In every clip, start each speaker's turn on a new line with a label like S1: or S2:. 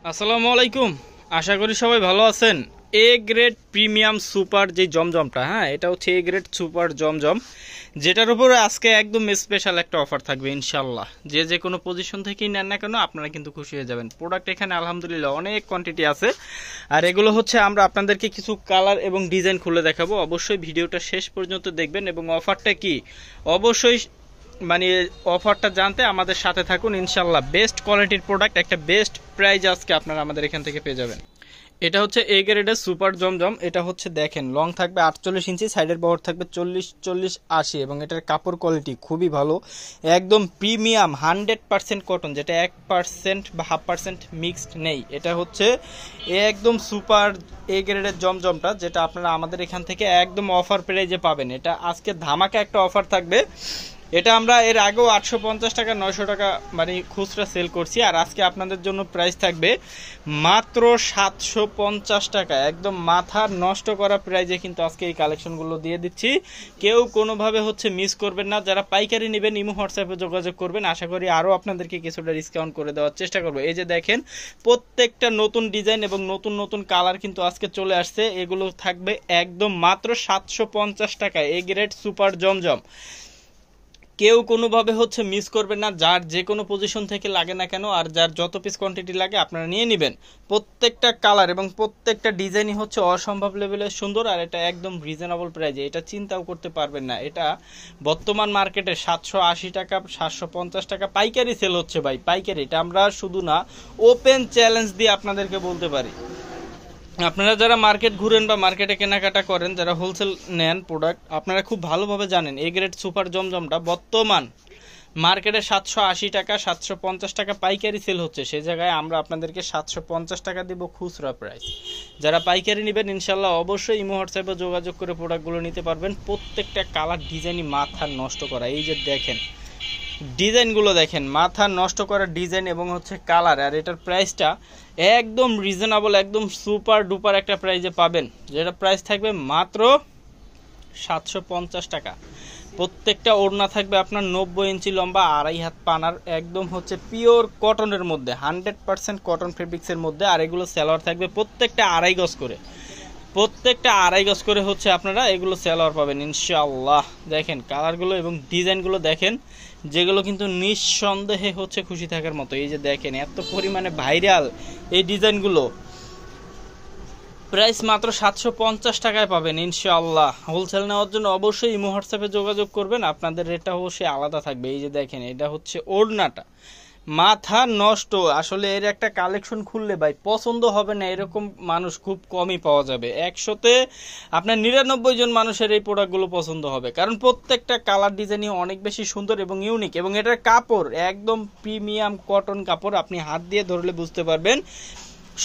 S1: আসসালামু আলাইকুম। আশা করি সবাই ভালো আছেন। এ গ্রেড প্রিমিয়াম সুপার যে জমজমটা, হ্যাঁ এটা হচ্ছে এ গ্রেড সুপার জমজম, যেটার উপরে আজকে একদম স্পেশাল একটা অফার থাকবে ইনশাল্লাহ। যে যে কোনো পজিশন থেকেই নেন না কেন আপনারা কিন্তু খুশি হয়ে যাবেন। প্রোডাক্ট এখানে আলহামদুলিল্লাহ অনেক কোয়ান্টিটি আছে, আর এগুলো হচ্ছে আমরা আপনাদেরকে কিছু কালার এবং ডিজাইন খুলে দেখাবো। অবশ্যই ভিডিওটা শেষ পর্যন্ত দেখবেন এবং অফারটা কি অবশ্যই মানে অফারটা জানতে আমাদের সাথে থাকুন ইনশাল্লাহ। বেস্ট কোয়ালিটির প্রোডাক্ট, একটা বেস্ট প্রাইস আজকে আপনারা আমাদের এখান থেকে পেয়ে যাবেন। এটা হচ্ছে এ গ্রেডের সুপার জমজম। এটা হচ্ছে দেখেন লং থাকবে 48 ইঞ্চি, সাইডের বহর থাকবে 40-40-80 এবং এটার কাপড় কোয়ালিটি খুবই ভালো, একদম প্রিমিয়াম 100% কটন, যেটা 1% বা 0.5% মিক্সড নেই। এটা হচ্ছে একদম সুপার এ গ্রেডের জমজমটা, যেটা আপনারা আমাদের এখান থেকে একদম অফার প্রাইজে পাবেন। এটা আজকে ধামাকা একটা অফার থাকবে। এটা আমরা এর আগেও 850 টাকা 900 টাকা মানে খুচরা সেল করছি, আর আজকে আপনাদের জন্য প্রাইস থাকবে মাত্র 750 টাকা। একদম মাথা নষ্ট করা প্রাইজে কিন্তু আজকে এই কালেকশনগুলো দিয়ে দিচ্ছি। কেউ কোনোভাবে হচ্ছে মিস করবেন না। যারা পাইকারি নেবেন ইমো হোয়াটসঅ্যাপে যোগাযোগ করবেন, আশা করি আরও আপনাদেরকে কিছুটা ডিসকাউন্ট করে দেওয়ার চেষ্টা করবো। এই যে দেখেন প্রত্যেকটা নতুন ডিজাইন এবং নতুন নতুন কালার কিন্তু আজকে চলে আসছে। এগুলো থাকবে একদম মাত্র 750 টাকায় এ গ্রেড সুপার জমজম। কেউ কোনোভাবে হচ্ছে মিস করবেন না। যার যে কোনো পজিশন থেকে লাগে না কেন আর যার যত পিস কোয়ান্টিটি লাগে আপনারা নিয়ে নেবেন। প্রত্যেকটা কালার এবং প্রত্যেকটা ডিজাইনই হচ্ছে অসম্ভব লেভেলের সুন্দর, আর এটা একদম রিজনেবল প্রাইজে। এটা চিন্তাও করতে পারবেন না। এটা বর্তমান মার্কেটে 780 টাকা 750 টাকা পাইকারি সেল হচ্ছে ভাই, পাইকারি। এটা আমরা শুধু না, ওপেন চ্যালেঞ্জ দিয়ে আপনাদেরকে বলতে পারি। আপনারা যারা মার্কেট ঘুরেন বা মার্কেটে কেনাকাটা করেন, যারা হোলসেল নেন প্রোডাক্ট, আপনারা খুব ভালোভাবে জানেন এ গ্রেড সুপার জমজমটা বর্তমান মার্কেটে 780 টাকা 750 টাকা পাইকারি সেল হচ্ছে। সেই জায়গায় আমরা আপনাদেরকে 750 টাকা দিব খুচরা প্রাইস। যারা পাইকারি নেবেন ইনশাল্লাহ অবশ্যই ইমো হোয়াটসঅ্যাপে যোগাযোগ করে প্রোডাক্টগুলো নিতে পারবেন। প্রত্যেকটা কালার ডিজাইনই মাথা নষ্ট করা। এই যে দেখেন ডিজাইনগুলো দেখেন, মাথা নষ্ট করা ডিজাইন এবং হচ্ছে কালার, আর এটার প্রাইসটা একদম রিজনেবল, একদম সুপার ডুপার একটা প্রাইজে পাবেন, যেটা প্রাইস থাকবে মাত্র 750 টাকা। প্রত্যেকটা ওড়না থাকবে আপনার 90 ইঞ্চি লম্বা, 2.5 হাত পানার, একদম হচ্ছে পিওর কটনের মধ্যে, 100% কটন ফেব্রিক্সের মধ্যে। আর এগুলো সালোয়ার থাকবে প্রত্যেকটা 2.5 গজ করে, প্রত্যেকটা 2.5 গজ করে হচ্ছে আপনারা এগুলো সালোয়ার পাবেন ইনশাআল্লাহ। দেখেন কালারগুলো এবং ডিজাইনগুলো দেখেন, যেগুলো কিন্তু নিঃসন্দেহে হচ্ছে খুশি থাকার মতো। এই যে দেখেন এত পরিমাণে ভাইরাল এই ডিজাইনগুলো, প্রাইস মাত্র 750 টাকায় পাবেন ইনশাআল্লাহ। হোলসেল নেওয়ার জন্য অবশ্যই ইমো হোয়াটসঅ্যাপে যোগাযোগ করবেন, আপনাদের রেটটা অবশ্যই আলাদা থাকবে। এই যে দেখেন এটা হচ্ছে ওড়নাটা, মাথা নষ্ট। আসলে এর একটা কালেকশন খুললে ভাই পছন্দ হবে না এরকম মানুষ খুব কমই পাওয়া যাবে। 100তে আপনার 99 জন মানুষের এই প্রোডাক্টগুলো পছন্দ হবে, কারণ প্রত্যেকটা কালার ডিজাইনই অনেক বেশি সুন্দর এবং ইউনিক। এবং এটার কাপড় একদম প্রিমিয়াম কটন কাপড়, আপনি হাত দিয়ে ধরলে বুঝতে পারবেন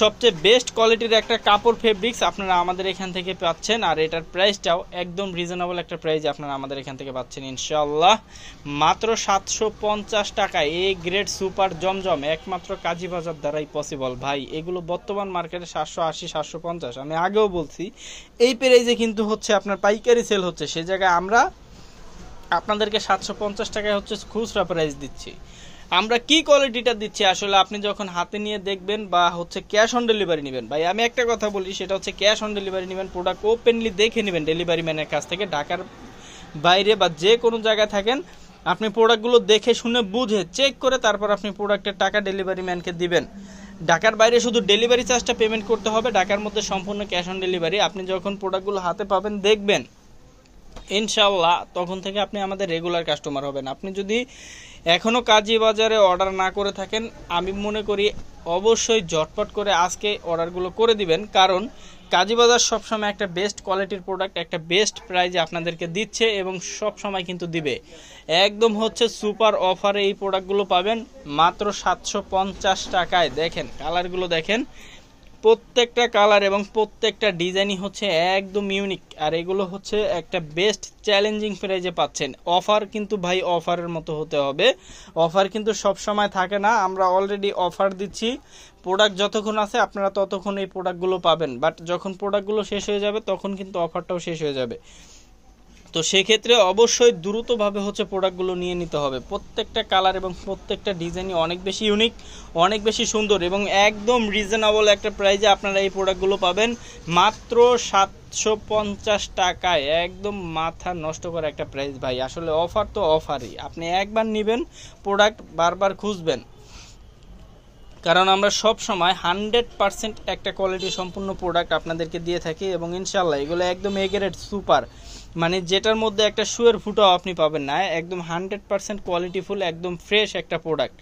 S1: সবচেয়ে বেস্ট কোয়ালিটির একটা কাপড় ফেব্রিক্স আপনারা আমাদের এখান থেকে পাচ্ছেন। আর এটার প্রাইসটাও একদম রিজনেবল একটা প্রাইস আপনারা আমাদের এখান থেকে পাচ্ছেন ইনশাআল্লাহ। মাত্র 750 টাকায় এ গ্রেড সুপার জমজম, একমাত্র কাজী বাজার দ্বারাই পসিবল ভাই। এগুলো বর্তমান মার্কেটে 780 750, আমি আগেও বলছি এই প্রাইসে কিন্তু হচ্ছে আপনার পাইকারি সেল হচ্ছে। সে জায়গায় আমরা আপনাদেরকে 750 টাকায় হচ্ছে খুচরা প্রাইস দিচ্ছি। আমরা কি কোয়ালিটিটা দিচ্ছি আসলে আপনি যখন হাতে নিয়ে দেখবেন বা হচ্ছে ক্যাশ অন ডেলিভারি নেবেন, ভাই আমি একটা কথা বলি, সেটা হচ্ছে ক্যাশ অন ডেলিভারি নেবেন, প্রোডাক্ট ওপেনলি দেখে নেবেন ডেলিভারি ম্যানের কাছ থেকে। ঢাকার বাইরে বা যে কোনো জায়গায় থাকেন, আপনি প্রোডাক্টগুলো দেখে শুনে বুঝে চেক করে তারপর আপনি প্রোডাক্টের টাকা ডেলিভারি ম্যানকে দিবেন। ঢাকার বাইরে শুধু ডেলিভারি চার্জটা পেমেন্ট করতে হবে, ঢাকার মধ্যে সম্পূর্ণ ক্যাশ অন ডেলিভারি। আপনি যখন প্রোডাক্টগুলো হাতে পাবেন দেখবেন ইনশাআল্লাহ, তখন থেকে আপনি আমাদের রেগুলার কাস্টমার হবেন। আপনি যদি এখনও কাজী বাজারে অর্ডার না করে থাকেন, আমি মনে করি অবশ্যই ঝটপট করে আজকে অর্ডারগুলো করে দিবেন, কারণ কাজী বাজার সবসময় একটা বেস্ট কোয়ালিটির প্রোডাক্ট একটা বেস্ট প্রাইজে আপনাদেরকে দিচ্ছে এবং সব সময় কিন্তু দিবে। একদম হচ্ছে সুপার অফারে এই প্রোডাক্টগুলো পাবেন মাত্র 750 টাকায়। দেখেন কালারগুলো দেখেন, প্রত্যেকটা কালার এবং প্রত্যেকটা ডিজাইনই হচ্ছে একদম ইউনিক, আর এগুলো হচ্ছে একটা বেস্ট চ্যালেঞ্জিং প্রাইজে পাচ্ছেন। অফার কিন্তু ভাই অফারের মতো হতে হবে, অফার কিন্তু সব সময় থাকে না। আমরা অলরেডি অফার দিচ্ছি, প্রোডাক্ট যতক্ষণ আছে আপনারা ততক্ষণ এই প্রোডাক্টগুলো পাবেন, বাট যখন প্রোডাক্টগুলো শেষ হয়ে যাবে তখন কিন্তু অফারটাও শেষ হয়ে যাবে। তো সেক্ষেত্রে অবশ্যই দ্রুতভাবে হচ্ছে প্রোডাক্টগুলো নিয়ে নিতে হবে। প্রত্যেকটা কালার এবং প্রত্যেকটা ডিজাইনই অনেক বেশি ইউনিক, অনেক বেশি সুন্দর এবং একদম রিজনেবল একটা প্রাইসে আপনারা এই প্রোডাক্টগুলো পাবেন মাত্র 750 টাকায়। একদম মাথা নষ্ট করা একটা প্রাইস ভাই, আসলে অফার তো অফারই। আপনি একবার নেবেন প্রোডাক্ট বারবার খুঁজবেন, কারণ আমরা সব সময় 100% একটা কোয়ালিটি সম্পূর্ণ প্রোডাক্ট আপনাদেরকে দিয়ে থাকি এবং ইনশাল্লাহ এগুলো একদম এ গ্রেড সুপার, মানে যেটার মধ্যে একটা শুয়ের ফুটাও আপনি পাবেন না। একদম 100% কোয়ালিটিফুল, একদম ফ্রেশ একটা প্রোডাক্ট,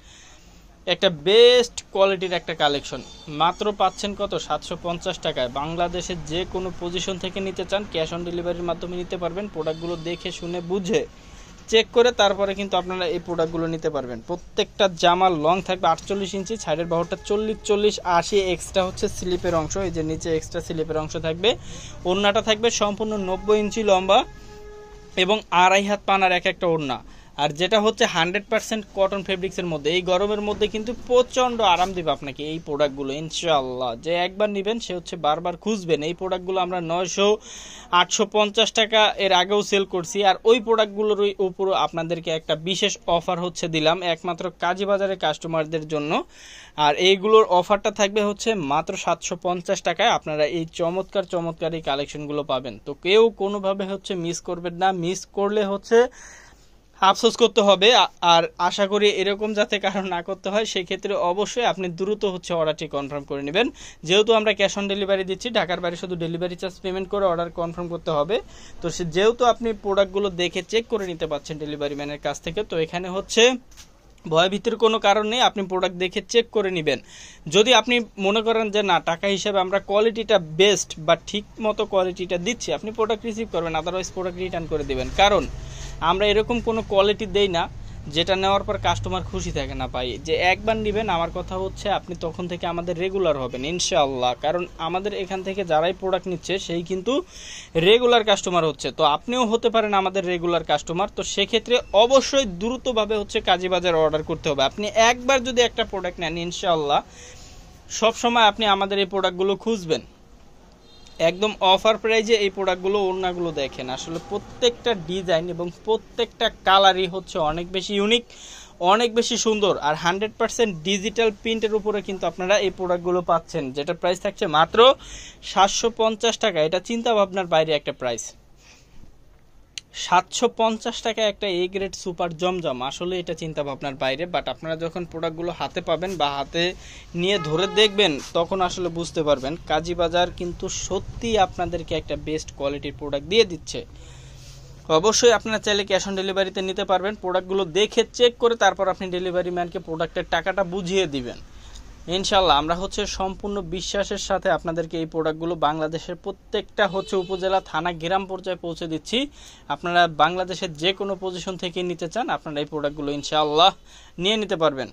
S1: একটা বেস্ট কোয়ালিটির একটা কালেকশন। মাত্র পাচ্ছেন কত? 750 টাকায়। বাংলাদেশের যে কোনো পজিশন থেকে নিতে চান ক্যাশ অন ডেলিভারির মাধ্যমে নিতে পারবেন। প্রোডাক্টগুলো দেখে শুনে বুঝে চেক করে তারপরে কিন্তু আপনারা এই প্রোডাক্টগুলো নিতে পারবেন। প্রত্যেকটা জামার লং থাকবে 48 ইঞ্চি, সাইডের বাহুটা 40 40 80, এক্সট্রা হচ্ছে স্লিপের অংশ, এই যে নিচে এক্সট্রা স্লিপের অংশ থাকবে। ওড়নাটা থাকবে সম্পূর্ণ 90 ইঞ্চি লম্বা এবং 2.5 হাত পানার এক একটা ওড়না। আর যেটা হচ্ছে 100% কটন ফেব্রিক্সের মধ্যে, এই গরমের মধ্যে কিন্তু প্রচণ্ড আরাম দেবে আপনাকে এই প্রোডাক্টগুলো ইনশাআল্লাহ। যে একবার নেবেন সে হচ্ছে বারবার খুঁজবেন। এই প্রোডাক্টগুলো আমরা 900 850 টাকা এর আগেও সেল করছি, আর ওই প্রোডাক্টগুলোর উপর আপনাদেরকে একটা বিশেষ অফার হচ্ছে দিলাম একমাত্র কাজীবাজারের কাস্টমারদের জন্য। আর এইগুলোর অফারটা থাকবে হচ্ছে মাত্র 750 টাকায়। আপনারা এই চমৎকার চমৎকার এই কালেকশনগুলো পাবেন। তো কেউ কোনোভাবে হচ্ছে মিস করবেন না, মিস করলে হচ্ছে আফসোস করতে হবে। আর আশা করি এরকম যাতে কারণ না করতে হয়, সেক্ষেত্রে অবশ্যই আপনি দ্রুত হচ্ছে অর্ডারটি কনফার্ম করে নেবেন। যেহেতু আমরা ক্যাশ অন ডেলিভারি দিচ্ছি, ঢাকার বাইরে শুধু ডেলিভারি চার্জ পেমেন্ট করে অর্ডার কনফার্ম করতে হবে। তো যেহেতু আপনি প্রোডাক্টগুলো দেখে চেক করে নিতে পারছেন ডেলিভারি ম্যানের কাছ থেকে, তো এখানে হচ্ছে ভয়ভীতির কোনো কারণ নেই। আপনি প্রোডাক্ট দেখে চেক করে নেবেন। যদি আপনি মনে করেন যে না, টাকা হিসেবে আমরা কোয়ালিটিটা বেস্ট বা ঠিক মতো কোয়ালিটিটা দিচ্ছি, আপনি প্রোডাক্ট রিসিভ করবেন, আদারওয়াইজ প্রোডাক্ট রিটার্ন করে দেবেন। কারণ আমরা এরকম কোনো কোয়ালিটি দেই না যেটা নেওয়ার পর কাস্টমার খুশি থাকে না পাই। যে একবার নেবেন, আমার কথা হচ্ছে আপনি তখন থেকে আমাদের রেগুলার হবেন ইনশাআল্লাহ। কারণ আমাদের এখান থেকে যারাই প্রোডাক্ট নিচ্ছে সেই কিন্তু রেগুলার কাস্টমার হচ্ছে। তো আপনিও হতে পারেন আমাদের রেগুলার কাস্টমার। তো সেক্ষেত্রে অবশ্যই দ্রুতভাবে হচ্ছে কাজীবাজার অর্ডার করতে হবে। আপনি একবার যদি একটা প্রোডাক্ট নেন ইনশাআল্লাহ সবসময় আপনি আমাদের এই প্রোডাক্টগুলো খুঁজবেন। একদম অফার প্রাইজে এই প্রোডাক্টগুলো, ওড়নাগুলো দেখেন, আসলে প্রত্যেকটা ডিজাইন এবং প্রত্যেকটা কালারই হচ্ছে অনেক বেশি ইউনিক, অনেক বেশি সুন্দর। আর 100% ডিজিটাল প্রিন্টের উপরে কিন্তু আপনারা এই প্রোডাক্টগুলো পাচ্ছেন, যেটা প্রাইস থাকছে মাত্র 750 টাকা। এটা চিন্তা ভাবনার বাইরে একটা প্রাইস। 750 টাকা একটা এ গ্রেড সুপার জমজম, আসলে এটা চিন্তা ভাবনার বাইরে। বাট আপনারা যখন প্রোডাক্টগুলো হাতে পাবেন বা হাতে নিয়ে ধরে দেখবেন তখন আসলে বুঝতে পারবেন কাজীবাজার কিন্তু সত্যি আপনাদেরকে একটা বেস্ট কোয়ালিটির প্রোডাক্ট দিয়ে দিচ্ছে। অবশ্যই আপনারা চাইলে ক্যাশ অন ডেলিভারিতে নিতে পারবেন। প্রোডাক্টগুলো দেখে চেক করে তারপর আপনি ডেলিভারি ম্যানকে প্রোডাক্টের টাকাটা বুঝিয়ে দিবেন ইনশাল্লাহ। আমরা হচ্ছে সম্পূর্ণ বিশ্বাসের সাথে আপনাদেরকে এই প্রোডাক্টগুলো বাংলাদেশের প্রত্যেকটা হচ্ছে উপজেলা, থানা, গ্রাম পর্যায়ে পৌঁছে দিচ্ছি। আপনারা বাংলাদেশের যে কোনো পজিশন থেকে নিতে চান আপনারা এই প্রোডাক্টগুলো ইনশাআল্লাহ নিয়ে নিতে পারবেন।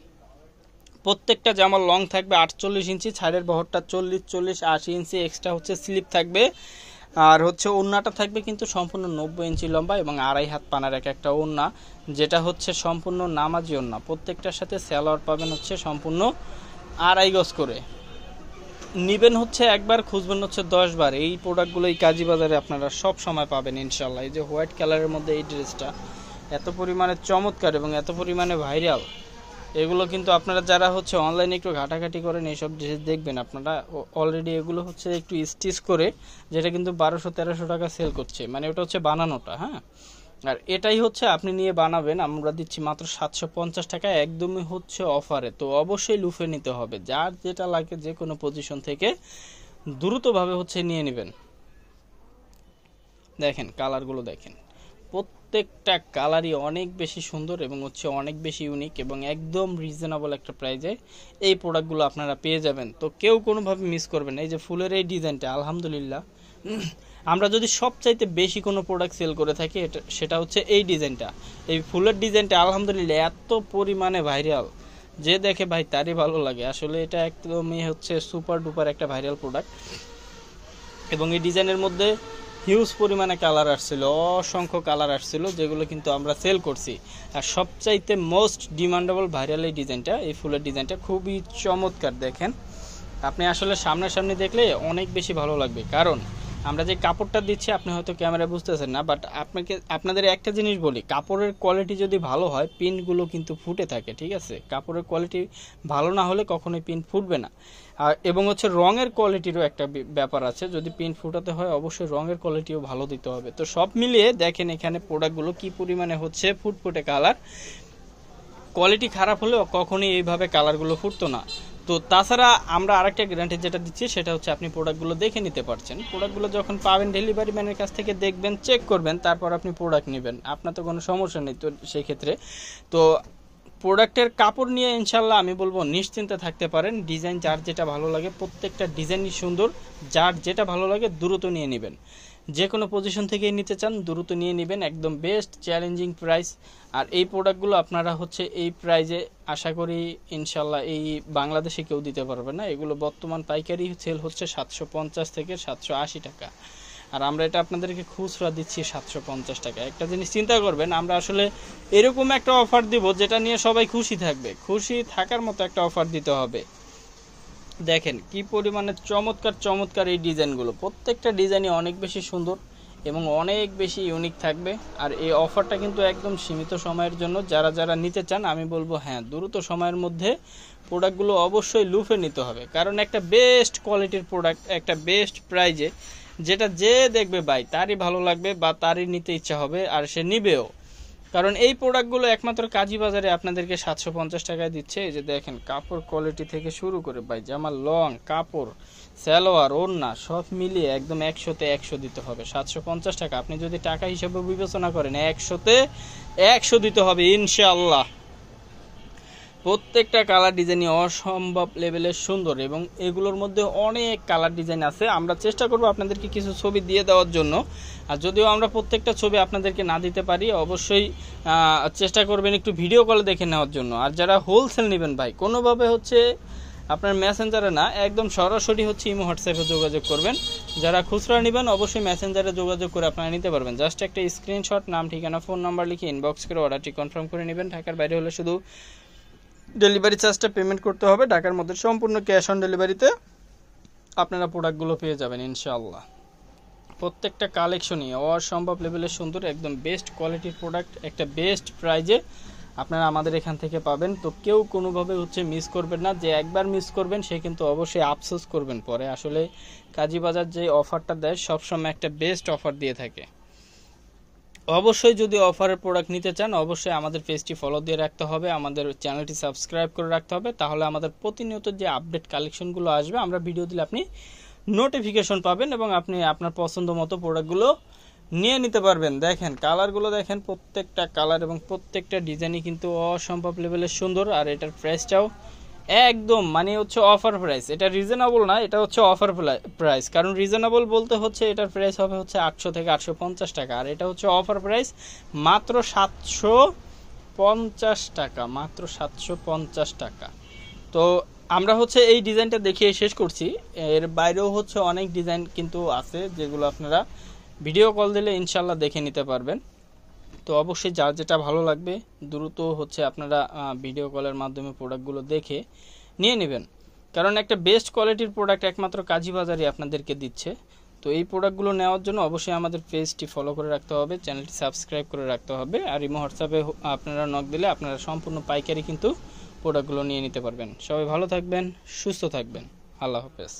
S1: প্রত্যেকটা জামার লং থাকবে 48 ইঞ্চি, ছাইডের বহরটা 40 40 80 ইঞ্চি, এক্সট্রা হচ্ছে স্লিপ থাকবে। আর হচ্ছে ওড়নাটা থাকবে কিন্তু সম্পূর্ণ 90 ইঞ্চি লম্বা এবং 2.5 হাত পানার এক একটা ওড়না, যেটা হচ্ছে সম্পূর্ণ নামাজি ওড়না। প্রত্যেকটার সাথে সালোয়ার পাবেন হচ্ছে সম্পূর্ণ 2.5 গজ করে। নিবেন হচ্ছে একবার, খুঁজবেন হচ্ছে 10 বার। এই প্রোডাক্টগুলো এই কাজীবাজারে আপনারা সব সময় পাবেন ইনশাল্লাহ। এই যে হোয়াইট কালারের মধ্যে এই ড্রেসটা এত পরিমাণে চমৎকার এবং এত পরিমাণে ভাইরাল, এগুলো কিন্তু আপনারা যারা হচ্ছে অনলাইনে একটু ঘাটাঘাটি করেন এইসব ড্রেস দেখবেন আপনারা অলরেডি এগুলো হচ্ছে একটু স্টিচ করে, যেটা কিন্তু 1200-1300 টাকা সেল করছে, মানে ওটা হচ্ছে বানানোটা। হ্যাঁ, আর এটাই হচ্ছে আপনি নিয়ে বানাবেন, আমরা দিচ্ছি মাত্র 750 টাকা, একদমই হচ্ছে অফারে। তো অবশ্যই লুফে নিতে হবে, যার যেটা লাগে যে কোনো পজিশন থেকে দ্রুতভাবে হচ্ছে নিয়ে নেবেন। দেখেন কালারগুলো দেখেন, প্রত্যেকটা কালারই অনেক বেশি সুন্দর এবং হচ্ছে অনেক বেশি ইউনিক এবং একদম রিজনেবল একটা প্রাইজে এই প্রোডাক্টগুলো আপনারা পেয়ে যাবেন। তো কেউ কোনোভাবে মিস করবেন না। এই যে ফুলের এই ডিজাইনটা আলহামদুলিল্লাহ আমরা যদি সবচাইতে বেশি কোনো প্রোডাক্ট সেল করে থাকি সেটা হচ্ছে এই ডিজাইনটা। এই ফুলের ডিজাইনটা আলহামদুলিল্লাহ এত পরিমাণে ভাইরাল, যে দেখে ভাই তারই ভালো লাগে। আসলে এটা একদমই হচ্ছে সুপার ডুপার একটা ভাইরাল প্রোডাক্ট এবং এই ডিজাইনের মধ্যে হিউজ পরিমাণে কালার আসছিল, অসংখ্য কালার আসছিল, যেগুলো কিন্তু আমরা সেল করছি। আর সবচাইতে মোস্ট ডিমান্ডেবল ভাইরাল এই ডিজাইনটা, এই ফুলের ডিজাইনটা খুবই চমৎকার। দেখেন আপনি আসলে সামনাসামনি দেখলে অনেক বেশি ভালো লাগবে, কারণ আমরা যে কাপড়টা দিচ্ছি আপনি হয়তো ক্যামেরায় বুঝতেছেন না, বাট আপনাদের একটা জিনিস বলি, কাপড়ের কোয়ালিটি যদি ভালো হয় পিনগুলো কিন্তু ফুটে থাকে, ঠিক আছে? কাপড়ের কোয়ালিটি ভালো না হলে কখনোই পিন ফুটবে না। এবং হচ্ছে রঙের কোয়ালিটিরও একটা ব্যাপার আছে, যদি পিন ফুটাতে হয় অবশ্যই রঙের কোয়ালিটিও ভালো দিতে হবে। তো সব মিলিয়ে দেখেন এখানে প্রোডাক্টগুলো কি পরিমাণে হচ্ছে ফুটফুটে কালার। কোয়ালিটি খারাপ হলেও কখনোই এইভাবে কালারগুলো ফুটতো না। তো তাছাড়া আমরা আরেকটা গ্যারান্টি যেটা দিচ্ছি সেটা হচ্ছে আপনি প্রোডাক্টগুলো দেখে নিতে পারছেন। প্রোডাক্টগুলো যখন পাবেন ডেলিভারি ম্যানের কাছ থেকে দেখবেন, চেক করবেন, তারপর আপনি প্রোডাক্ট নেবেন, আপনার তো কোনো সমস্যা নেই। তো সেই ক্ষেত্রে তো প্রোডাক্টের কাপড় নিয়ে ইনশাল্লাহ আমি বলবো নিশ্চিন্তে থাকতে পারেন। ডিজাইন যার যেটা ভালো লাগে, প্রত্যেকটা ডিজাইনই সুন্দর, যার যেটা ভালো লাগে দ্রুত নিয়ে নেবেন। যে কোনো পজিশন থেকেই নিতে চান দ্রুত নিয়ে নেবেন, একদম বেস্ট চ্যালেঞ্জিং প্রাইস। আর এই প্রোডাক্টগুলো আপনারা হচ্ছে এই প্রাইজে আশা করি ইনশাল্লাহ এই বাংলাদেশে কেউ দিতে পারবে না। এগুলো বর্তমান পাইকারি সেল হচ্ছে 750 থেকে 780 টাকা, আর আমরা এটা আপনাদেরকে খুচরা দিচ্ছি 750 টাকা। একটা জিনিস চিন্তা করবেন, আমরা আসলে এরকম একটা অফার দিব যেটা নিয়ে সবাই খুশি থাকবে, খুশি থাকার মতো একটা অফার দিতে হবে। দেখেন কি পরিমাণে চমৎকার চমৎকার এই ডিজাইনগুলো, প্রত্যেকটা ডিজাইনই অনেক বেশি সুন্দর এবং অনেক বেশি ইউনিক থাকবে। আর এই অফারটা কিন্তু একদম সীমিত সময়ের জন্য, যারা যারা নিতে চান আমি বলবো হ্যাঁ দ্রুত সময়ের মধ্যে প্রোডাক্টগুলো অবশ্যই লুফে নিতে হবে, কারণ একটা বেস্ট কোয়ালিটির প্রোডাক্ট একটা বেস্ট প্রাইজে, যেটা যে দেখবে ভাই তারই ভালো লাগবে বা তারই নিতে ইচ্ছা হবে আর সে নিবেও। কারণ এই প্রোডাক্টগুলো একমাত্র কাজী বাজারে আপনাদেরকে 750 টাকায় দিচ্ছে। এই যে দেখেন কাপড় কোয়ালিটি থেকে শুরু করে ভাই জামার লং কাপড় সালোয়ার ওড়না সব মিলিয়ে একদম 100তে 100 দিতে হবে। 750 টাকা আপনি যদি টাকা হিসেবে বিবেচনা করেন 100তে 100 দিতে হবে ইনশাআল্লাহ। প্রত্যেকটা কালার ডিজাইনই অসম্ভব লেভেলের সুন্দর এবং এগুলোর মধ্যে অনেক কালার ডিজাইন আছে। আমরা চেষ্টা করব আপনাদেরকে কিছু ছবি দিয়ে দেওয়ার জন্য, আর যদিও আমরা প্রত্যেকটা ছবি আপনাদেরকে না দিতে পারি অবশ্যই চেষ্টা করবেন একটু ভিডিও কলে দেখে নেওয়ার জন্য। আর যারা হোলসেল নেবেন ভাই কোনোভাবে হচ্ছে আপনার মেসেঞ্জারে না, একদম সরাসরি হচ্ছে ইমো হোয়াটসঅ্যাপে যোগাযোগ করবেন। যারা খুচরা নেবেন অবশ্যই মেসেঞ্জারে যোগাযোগ করে আপনারা নিতে পারবেন। জাস্ট একটা স্ক্রিনশট নাম ঠিকানা ফোন নাম্বার লিখে ইনবক্স করে অর্ডারটি কনফার্ম করে নেবেন। ঢাকার বাইরে হলে শুধু ডেলিভারি চার্জটা পেমেন্ট করতে হবে, ঢাকার মধ্যে সম্পূর্ণ ক্যাশ অন ডেলিভারিতে আপনারা প্রোডাক্টগুলো পেয়ে যাবেন ইনশাআল্লাহ। প্রত্যেকটা কালেকশনই অসম্ভব লেভেলের সুন্দর, একদম বেস্ট কোয়ালিটির প্রোডাক্ট একটা বেস্ট প্রাইজে আপনারা আমাদের এখান থেকে পাবেন। তো কেউ কোনোভাবে হচ্ছে মিস করবেন না, যে একবার মিস করবেন সে কিন্তু অবশ্যই আফসোস করবেন পরে। আসলে কাজী বাজার যে অফারটা দেয় সবসময় একটা বেস্ট অফার দিয়ে থাকে। অবশ্যই যদি অফারের প্রোডাক্ট নিতে চান অবশ্যই আমাদের পেজটি ফলো দিয়ে রাখতে হবে, আমাদের চ্যানেলটি সাবস্ক্রাইব করে রাখতে হবে, তাহলে আমাদের প্রতিনিয়ত যে আপডেট কালেকশনগুলো আসবে আমরা ভিডিও দিলে আপনি নোটিফিকেশন পাবেন এবং আপনি আপনার পছন্দ মতো প্রোডাক্টগুলো নিয়ে নিতে পারবেন। দেখেন কালারগুলো দেখেন, প্রত্যেকটা কালার এবং প্রত্যেকটা ডিজাইনই কিন্তু অসম্ভব লেভেলের সুন্দর। আর এটার প্রাইসটাও একদম মানে হচ্ছে অফার প্রাইস, এটা রিজনেবল না, এটা হচ্ছে অফার প্রাইস। কারণ রিজনেবল বলতে হচ্ছে এটার প্রাইস হবে হচ্ছে 800 থেকে 850 টাকা, আর এটা হচ্ছে অফার প্রাইস মাত্র 750 টাকা, মাত্র 750 টাকা। তো আমরা হচ্ছে এই ডিজাইনটা দেখিয়ে শেষ করছি, এর বাইরেও হচ্ছে অনেক ডিজাইন কিন্তু আছে যেগুলো আপনারা ভিডিও কল দিলে ইনশাল্লাহ দেখে নিতে পারবেন। তো অবশ্যই যার যেটা ভালো লাগবে দ্রুত হচ্ছে আপনারা ভিডিও কলের মাধ্যমে প্রোডাক্টগুলো দেখে নিয়ে নেবেন, কারণ একটা বেস্ট কোয়ালিটির প্রোডাক্ট একমাত্র কাজী বাজারই আপনাদেরকে দিচ্ছে। তো এই প্রোডাক্টগুলো নেওয়ার জন্য অবশ্যই আমাদের পেজটি ফলো করে রাখতে হবে, চ্যানেলটি সাবস্ক্রাইব করে রাখতে হবে, আর ইমো হোয়াটসঅ্যাপে আপনারা নক দিলে আপনারা সম্পূর্ণ পাইকারি কিন্তু প্রোডাক্টগুলো নিয়ে নিতে পারবেন। সবাই ভালো থাকবেন, সুস্থ থাকবেন, আল্লাহ হাফেজ।